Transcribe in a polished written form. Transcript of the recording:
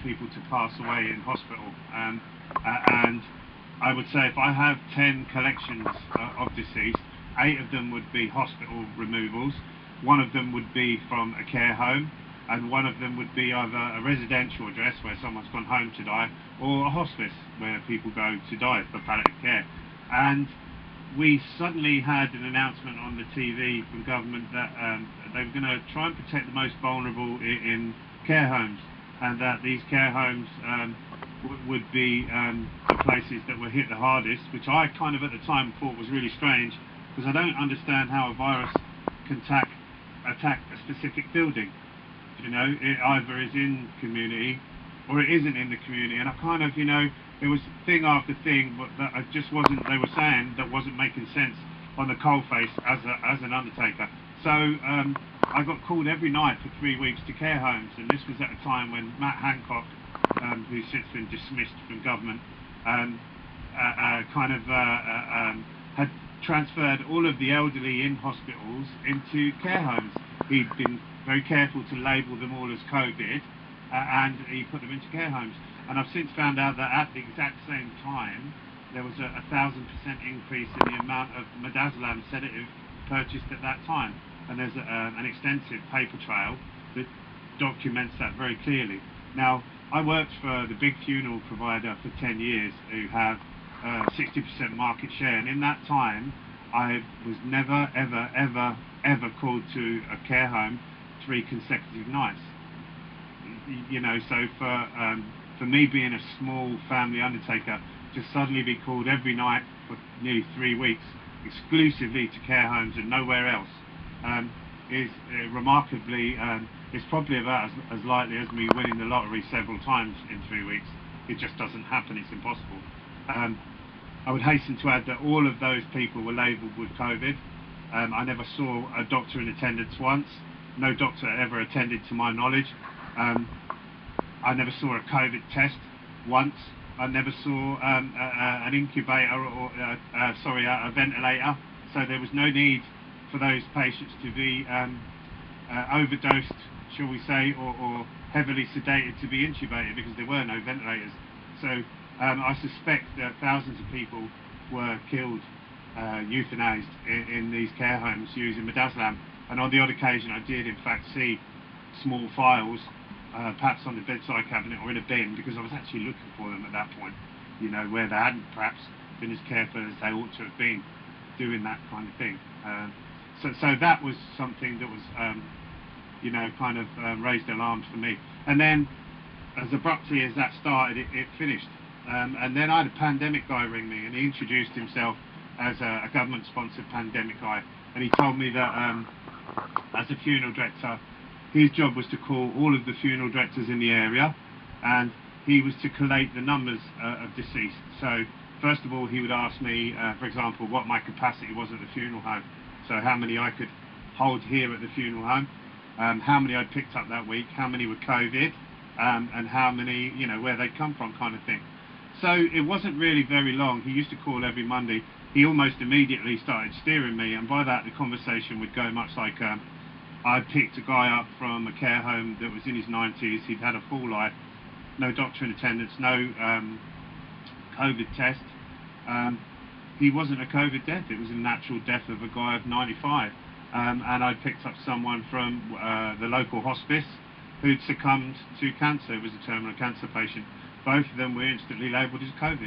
people to pass away in hospital. And I would say if I have 10 collections of deceased, 8 of them would be hospital removals, 1 of them would be from a care home, and 1 of them would be either a residential address where someone's gone home to die, or a hospice where people go to die for palliative care. And we suddenly had an announcement on the TV from government that they were going to try and protect the most vulnerable in care homes, and that these care homes would be the places that were hit the hardest, which I kind of at the time thought was really strange, because I don't understand how a virus can attack a specific building. You know, it either is in community or it isn't in the community, and I kind of, you know, there was thing after thing, but that I just wasn't, they were saying that wasn't making sense on the coalface as an undertaker. So I got called every night for 3 weeks to care homes, and this was at a time when Matt Hancock, who's since been dismissed from government, had transferred all of the elderly in hospitals into care homes. He'd been very careful to label them all as COVID, and he put them into care homes. And I've since found out that at the exact same time, there was a 1,000% increase in the amount of midazolam sedative purchased at that time. And there's an extensive paper trail that documents that very clearly. Now, I worked for the big funeral provider for 10 years who have 60% market share, and in that time I was never ever called to a care home 3 consecutive nights. You know, so for me being a small family undertaker, to suddenly be called every night for nearly 3 weeks exclusively to care homes and nowhere else is remarkably, it's probably about as likely as me winning the lottery several times in 3 weeks. It just doesn't happen, it's impossible. I would hasten to add that all of those people were labelled with COVID. I never saw a doctor in attendance once. No doctor ever attended to my knowledge. I never saw a COVID test once. I never saw an incubator or a ventilator. So there was no need for those patients to be overdosed, shall we say, or heavily sedated to be intubated, because there were no ventilators. So I suspect that thousands of people were killed, euthanized in these care homes using midazolam. And on the odd occasion I did in fact see small files, perhaps on the bedside cabinet or in a bin, because I was actually looking for them at that point, you know, where they hadn't perhaps been as careful as they ought to have been doing that kind of thing. So that was something that was, you know, kind of raised alarms for me. And then as abruptly as that started, it finished. And then I had a pandemic guy ring me, and he introduced himself as a government-sponsored pandemic guy. And he told me that as a funeral director, his job was to call all of the funeral directors in the area, and he was to collate the numbers of deceased. So first of all, he would ask me, for example, what my capacity was at the funeral home. So how many I could hold here at the funeral home, how many I'd picked up that week, how many were COVID, and how many, you know, where they'd come from, kind of thing. So it wasn't really very long. He used to call every Monday. He almost immediately started steering me, and by that the conversation would go much like, I picked a guy up from a care home that was in his 90s. He'd had a full life, no doctor in attendance, no COVID test. He wasn't a COVID death, it was a natural death of a guy of 95. And I picked up someone from the local hospice who'd succumbed to cancer, was a terminal cancer patient. Both of them were instantly labelled as COVID.